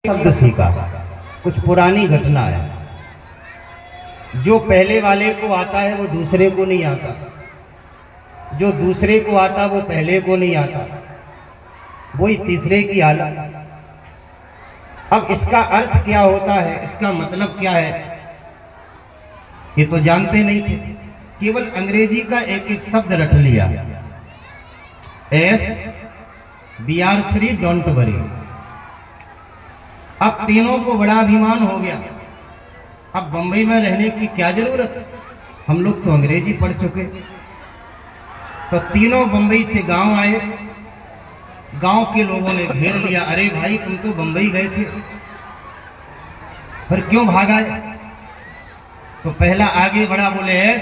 शब्द सीखा, कुछ पुरानी घटना है। जो पहले वाले को आता है वो दूसरे को नहीं आता, जो दूसरे को आता वो पहले को नहीं आता, वही तीसरे की हालत। अब इसका अर्थ क्या होता है, इसका मतलब क्या है, ये तो जानते नहीं थे। केवल अंग्रेजी का एक एक शब्द रट लिया, SBR3 डोंट वरी। अब तीनों को बड़ा अभिमान हो गया, अब बंबई में रहने की क्या जरूरत, हम लोग तो अंग्रेजी पढ़ चुके। तो तीनों बंबई से गांव आए, गांव के लोगों ने घेर लिया, अरे भाई तुम तो बंबई गए थे, फिर क्यों भाग आए। तो पहला आगे बढ़ा, बोले S,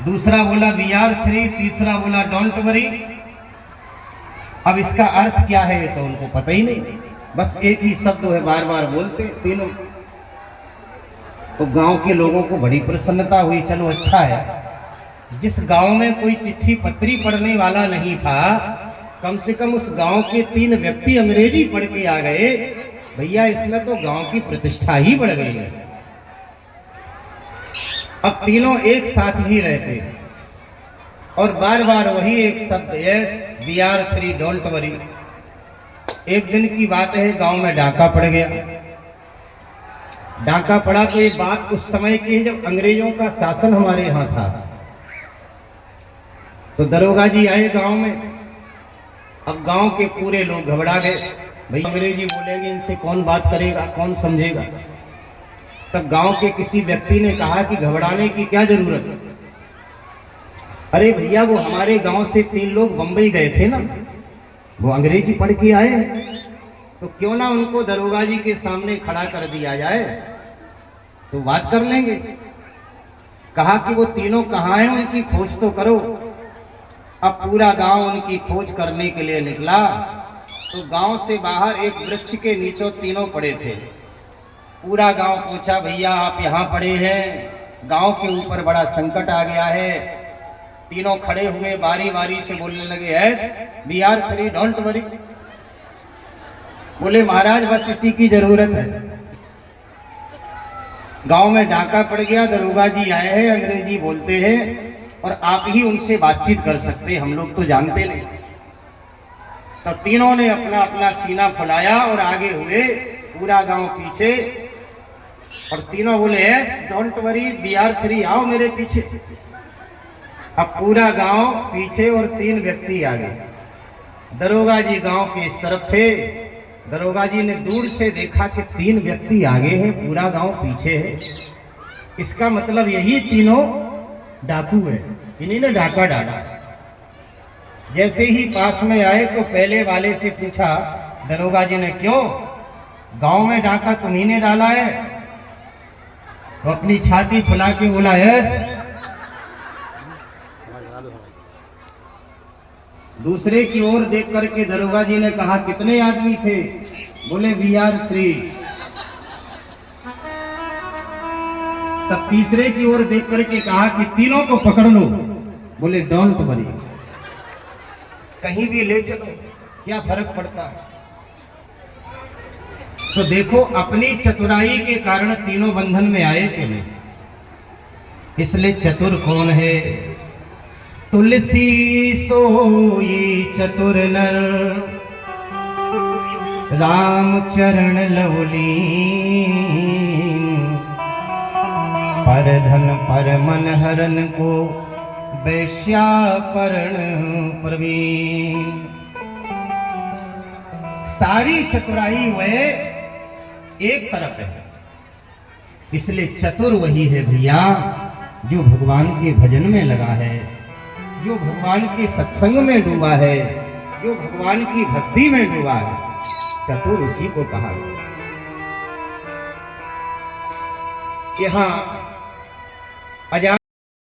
दूसरा बोला BR3, तीसरा बोला डोंट वरी। अब इसका अर्थ क्या है ये तो उनको पता ही नहीं, बस एक ही शब्द है बार बार बोलते तीनों। तो गांव के लोगों को बड़ी प्रसन्नता हुई, चलो अच्छा है, जिस गांव में कोई चिट्ठी पत्री पढ़ने वाला नहीं था, कम से कम उस गांव के 3 व्यक्ति अंग्रेजी पढ़ के आ गए, भैया इसमें तो गांव की प्रतिष्ठा ही बढ़ गई है। अब तीनों एक साथ ही रहते और बार बार वही एक शब्द SBR3 डोंट वरी। एक दिन की बात है, गांव में डाका पड़ गया। डाका पड़ा तो ये बात उस समय की है जब अंग्रेजों का शासन हमारे यहाँ था। तो दरोगा जी आए गांव में। अब गांव के पूरे लोग घबरा गए, भाई अंग्रेजी बोलेंगे, इनसे कौन बात करेगा, कौन समझेगा। तब गांव के किसी व्यक्ति ने कहा कि घबराने की क्या जरूरत है, अरे भैया वो हमारे गांव से 3 लोग बंबई गए थे ना, वो अंग्रेजी पढ़ के आए, तो क्यों ना उनको दरोगा जी के सामने खड़ा कर दिया जाए, तो बात कर लेंगे। कहा कि वो तीनों कहाँ हैं, उनकी खोज तो करो। अब पूरा गांव उनकी खोज करने के लिए निकला। तो गांव से बाहर एक वृक्ष के नीचे तीनों पड़े थे। पूरा गांव पूछा, भैया आप यहाँ पड़े हैं, गांव के ऊपर बड़ा संकट आ गया है। तीनों खड़े हुए बारी बारी से बोलने लगे, SBR3 डोंट वरी। बोले महाराज बस इसी की जरूरत है, गांव में डाका पड़ गया, दरोगा जी आए हैं, अंग्रेजी बोलते हैं और आप ही उनसे बातचीत कर सकते, हम लोग तो जानते नहीं। तो तीनों ने अपना अपना सीना फुलाया और आगे हुए, पूरा गांव पीछे, और तीनों बोले S डोंट वरी BR3 आओ मेरे पीछे। अब पूरा गांव पीछे और 3 व्यक्ति आगे। दरोगा जी गांव के इस तरफ थे। दरोगा जी ने दूर से देखा कि 3 व्यक्ति आगे हैं, पूरा गांव पीछे है। इसका मतलब यही तीनों डाकू है, इन्हीं ने डाका डाला। जैसे ही पास में आए तो पहले वाले से पूछा दरोगा जी ने, क्यों गांव में डाका तुम्ही ने डाला है? तो अपनी छाती फुला के बोला, यस। दूसरे की ओर देख करके दरोगा जी ने कहा, कितने आदमी थे? बोले BR3। तब तीसरे की ओर देख करके कहा कि तीनों को पकड़ लो। बोले डोंट वरी, कहीं भी ले चलो, क्या फर्क पड़ता है। तो देखो अपनी चतुराई के कारण तीनों बंधन में आए कि नहीं। इसलिए चतुर कौन है? तुलसी सोई चतुर नर, राम चरण लवलीन, पर धन पर मन हरन को, वैश्यापरण प्रवीण। सारी चतुराई वह एक तरफ है, इसलिए चतुर वही है भैया जो भगवान के भजन में लगा है, जो भगवान के सत्संग में डूबा है, जो भगवान की भक्ति में डूबा है, चतुर उसी को कहा। यहाँ